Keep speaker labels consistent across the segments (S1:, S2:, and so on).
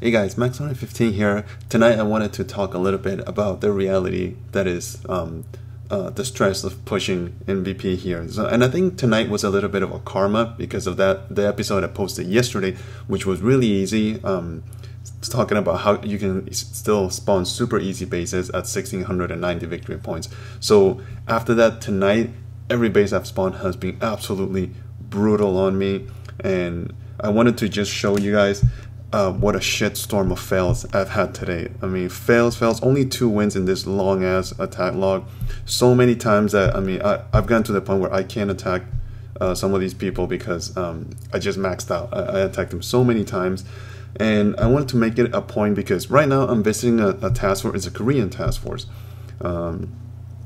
S1: Hey guys, Max115 here. Tonight I wanted to talk a little bit about the reality that is the stress of pushing MVP here. And I think tonight was a little bit of a karma because of the episode I posted yesterday, which was really easy. It's talking about how you can still spawn super easy bases at 1690 victory points. So after that, tonight, every base I've spawned has been absolutely brutal on me. And I wanted to just show you guys what a shitstorm of fails I've had today. I mean, fails, only 2 wins in this long ass attack log. So many times that, I mean, I've gotten to the point where I can't attack some of these people because I just maxed out. I attacked them so many times. And I wanted to make it a point because right now I'm visiting a task force. It's a Korean task force.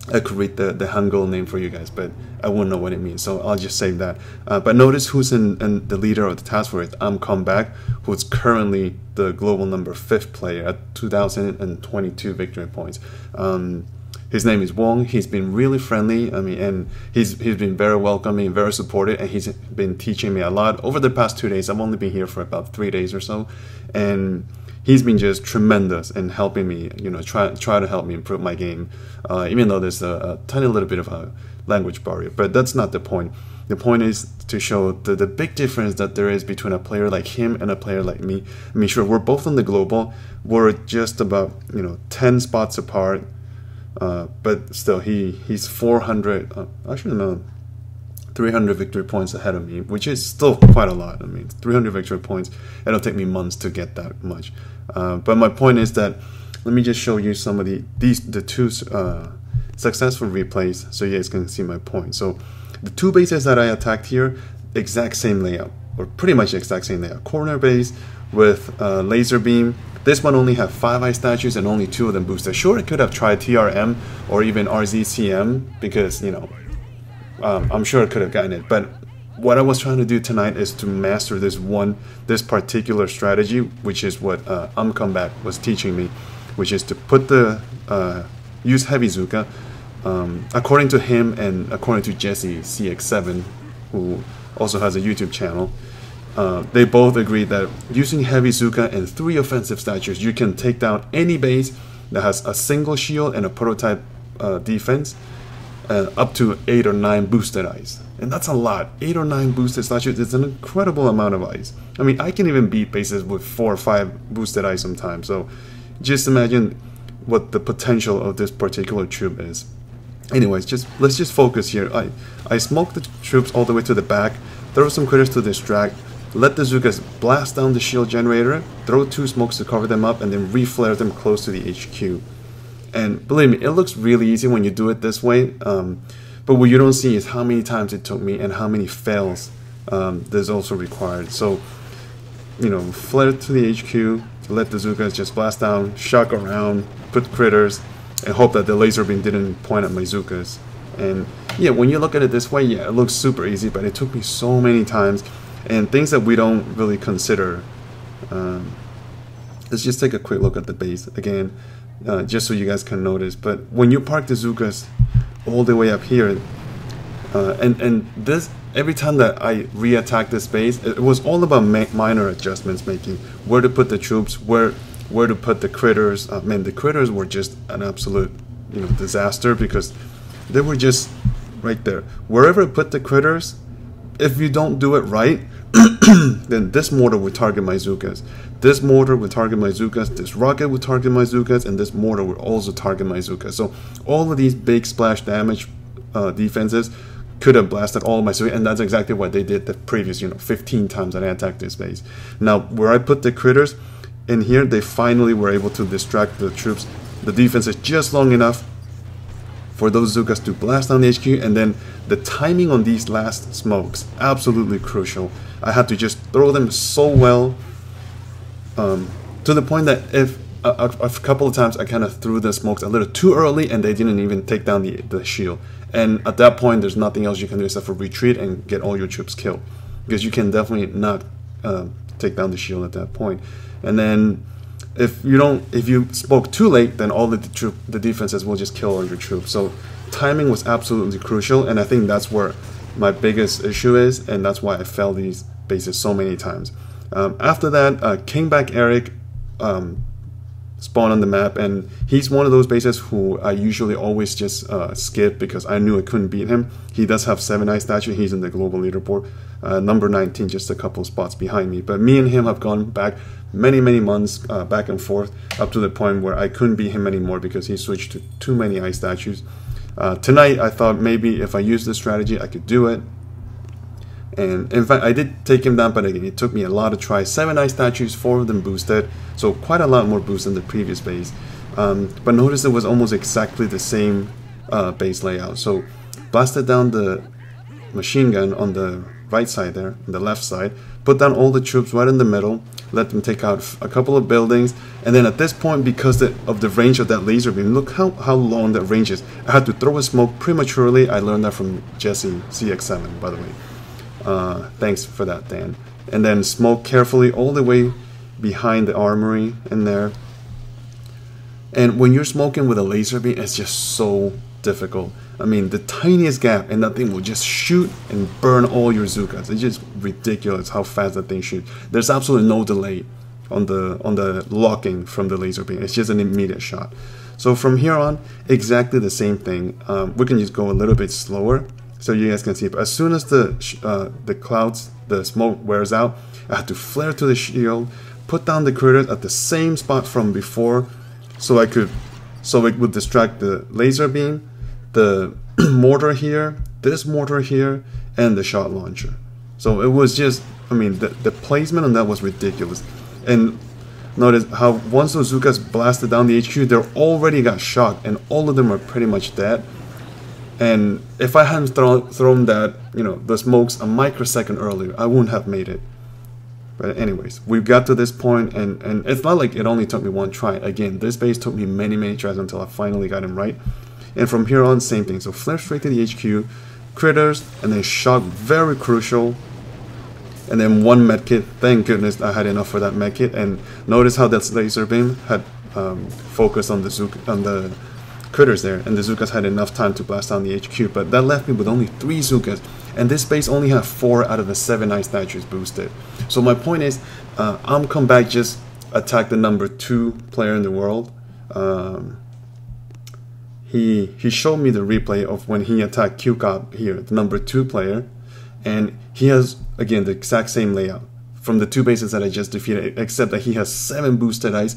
S1: I could read the Hangul name for you guys, but I wouldn't know what it means, so I'll just save that. But notice who's in the leader of the task force. Comeback, who's currently the global number 5th player at 2022 victory points. His name is Wong. He's been really friendly. I mean, and he's been very welcoming, very supportive, and he's been teaching me a lot over the past 2 days. I've only been here for about 3 days or so, and he's been just tremendous in helping me, you know, try to help me improve my game, even though there's a tiny little bit of a language barrier. But that's not the point. The point is to show the big difference that there is between a player like him and a player like me. I mean, sure, we're both on the global. We're just about, 10 spots apart, but still, he's 400, actually no, 300 victory points ahead of me, which is still quite a lot. I mean, 300 victory points, it'll take me months to get that much. But my point is that, let me just show you some of the 2 successful replays so you guys can see my point. So the 2 bases that I attacked here, exact same layout, or pretty much the exact same layout. Corner base with laser beam. This one only had 5 ice statues and only 2 of them boosted. Sure, it could have tried TRM or even RZCM because, I'm sure I could have gotten it, but what I was trying to do tonight is to master this particular strategy, which is what Comeback was teaching me, which is to put use heavy Zuka. According to him and according to Jesse CX7, who also has a YouTube channel, they both agreed that using heavy Zuka and 3 offensive statues, you can take down any base that has a single shield and a prototype defense. Up to 8 or 9 boosted ice, and that's a lot. 8 or 9 boosted statues is an incredible amount of ice. I mean, I can even beat bases with 4 or 5 boosted ice sometimes. So just imagine what the potential of this particular troop is. Anyways, let's just focus here. I smoke the troops all the way to the back, throw some critters to distract, let the Zukas blast down the shield generator, throw 2 smokes to cover them up, and then reflare them close to the HQ. And believe me, it looks really easy when you do it this way, but what you don't see is how many times it took me and how many fails there's also required. So, flare to the HQ, let the Zukas just blast down, shock around, put critters, and hope that the laser beam didn't point at my Zukas. And yeah, when you look at it this way, yeah, it looks super easy, but it took me so many times, and things that we don't really consider. Let's just take a quick look at the base again. Just so you guys can notice, but when you park the Zukas all the way up here, and this, every time that I re-attack this base, it was all about minor adjustments, making where to put the troops, where to put the critters. Man, the critters were just an absolute disaster because they were just right there. Wherever I put the critters, if you don't do it right, then this mortar would target my Zukas. This mortar would target my Zukas, this rocket would target my Zukas, and this mortar would also target my Zukas. So all of these big splash damage defenses could have blasted all of my Zukas, and that's exactly what they did the previous 15 times that I attacked this base. Now, where I put the critters in here, they finally were able to distract the troops. The defense is just long enough for those Zukas to blast down the HQ, and then the timing on these last smokes, absolutely crucial. I had to just throw them so well, to the point that if a couple of times I kind of threw the smokes a little too early and they didn't even take down the shield. And at that point, there's nothing else you can do except for retreat and get all your troops killed, because you can definitely not take down the shield at that point. And then if you spoke too late, then all the defenses will just kill all your troops. So timing was absolutely crucial, and I think that's where my biggest issue is, and that's why I failed these bases so many times. After that, Kingback Eric spawn on the map, and he's one of those bases who I usually always just skip because I knew I couldn't beat him. He does have 7 eye statue. He's in the global leaderboard, number 19, just a couple spots behind me. But me and him have gone back many months back and forth, up to the point where I couldn't beat him anymore because he switched to too many eye statues. Tonight I thought maybe if I used this strategy I could do it, and in fact I did take him down, but again it took me a lot of tries. 7 eye statues, 4 of them boosted, so quite a lot more boost than the previous base. But notice it was almost exactly the same base layout. So blasted down the machine gun on the right side there, on the left side, put down all the troops right in the middle, let them take out a couple of buildings, and then at this point, because of the range of that laser beam, look how long that range is. I had to throw a smoke prematurely. I learned that from Jesse CX7, by the way. Thanks for that, Dan. And then smoke carefully all the way behind the armory in there. And when you're smoking with a laser beam, it's just so difficult. I mean, the tiniest gap and that thing will just shoot and burn all your Zukas. It's just ridiculous how fast that thing shoots. There's absolutely no delay on the locking from the laser beam. It's just an immediate shot. So from here on, exactly the same thing. We can just go a little bit slower so you guys can see. But as soon as the clouds, the smoke wears out, I had to flare to the shield, put down the critters at the same spot from before, so it would distract the laser beam, the mortar here, this mortar here, and the shot launcher. So it was just, I mean, the placement on that was ridiculous. And notice how once those Zukas blasted down the HQ, they already got shot, and all of them are pretty much dead. And if I hadn't thrown that, you know, the smokes a microsecond earlier, I wouldn't have made it. But anyways, we got to this point, and it's not like it only took me one try. Again, this base took me many tries until I finally got him right. And from here on, same thing. So flare straight to the HQ, critters, and then shock, very crucial. And then 1 medkit. Thank goodness I had enough for that medkit. And notice how that laser beam had focused on the critters there, and the Zukas had enough time to blast down the HQ. But that left me with only 3 Zukas, and this base only had 4 out of the 7 eye statues boosted. So my point is, I'm come back, just attack the number 2 player in the world. He showed me the replay of when he attacked QCOP here, the number 2 player, and he has again the exact same layout from the 2 bases that I just defeated, except that he has 7 boosted eyes,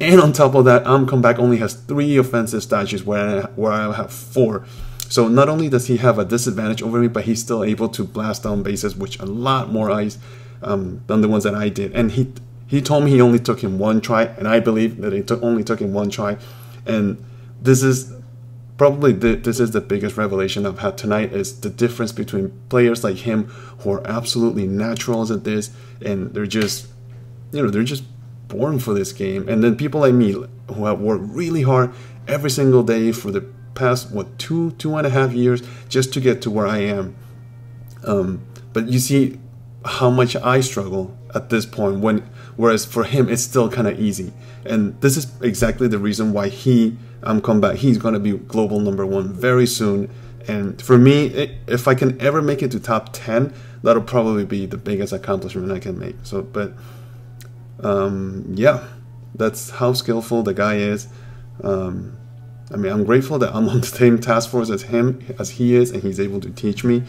S1: and on top of that, come back only has 3 offensive statues where I have 4. So not only does he have a disadvantage over me, but he's still able to blast down bases with a lot more eyes than the ones that I did. And he told me he only took him 1 try, and I believe that it only took him 1 try. And this is probably this is the biggest revelation I've had tonight, is the difference between players like him who are absolutely naturals at this, and they're just, you know, they're just born for this game, and then people like me who have worked really hard every single day for the past, what, 2.5 years just to get to where I am. But you see how much I struggle at this point, whereas for him it's still kind of easy. And this is exactly the reason why come back. He's going to be global number 1 very soon. And for me, if I can ever make it to top 10, that'll probably be the biggest accomplishment I can make. So, but yeah, that's how skillful the guy is. I mean, I'm grateful that I'm on the same task force as he is, and he's able to teach me.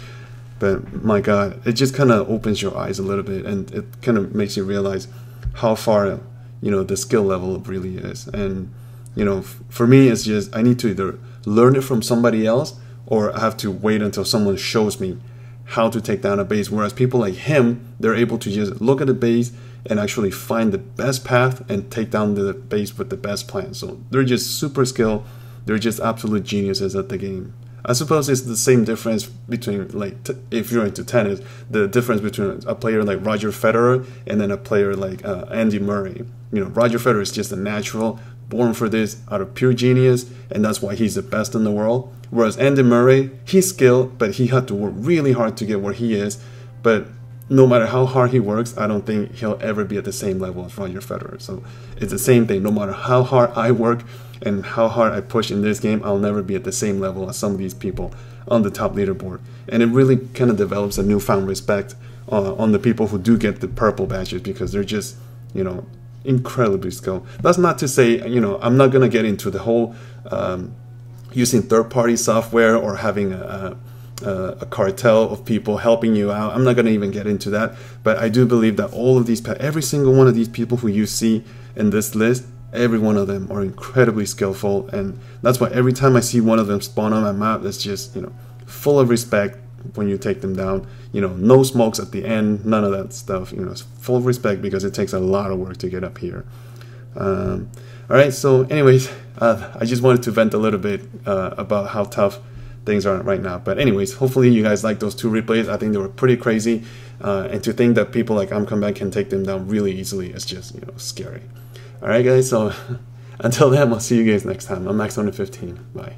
S1: But my God, it just kind of opens your eyes a little bit, and it kind of makes you realize how far, you know, the skill level really is. And, you know, for me, it's just, I need to either learn it from somebody else, or I have to wait until someone shows me how to take down a base. Whereas people like him, they're able to just look at the base and actually find the best path and take down the base with the best plan. So they're just super skilled. They're just absolute geniuses at the game. I suppose it's the same difference between, like, if you're into tennis, the difference between a player like Roger Federer and then a player like Andy Murray. You know, Roger Federer is just a natural, born for this, out of pure genius, and that's why he's the best in the world. Whereas Andy Murray, he's skilled, but he had to work really hard to get where he is. But no matter how hard he works, I don't think he'll ever be at the same level as Roger Federer. So it's the same thing. No matter how hard I work and how hard I push in this game, I'll never be at the same level as some of these people on the top leaderboard. And it really kind of develops a newfound respect on the people who do get the purple badges, because they're just, you know, incredibly skilled. That's not to say, you know, I'm not gonna get into the whole using third-party software or having a cartel of people helping you out. I'm not going to even get into that, but I do believe that all of these, every single one of these people who you see in this list, every one of them are incredibly skillful, and that's why every time I see one of them spawn on my map, it's just, you know, full of respect when you take them down. You know, no smokes at the end, none of that stuff. You know, it's full of respect because it takes a lot of work to get up here. All right, so anyways, I just wanted to vent a little bit about how tough things are right now. But anyways, hopefully you guys like those 2 replays. I think they were pretty crazy. And to think that people like Comeback can take them down really easily is just, you know, scary. All right, guys, so until then, I'll see you guys next time. I'm Max115. Bye.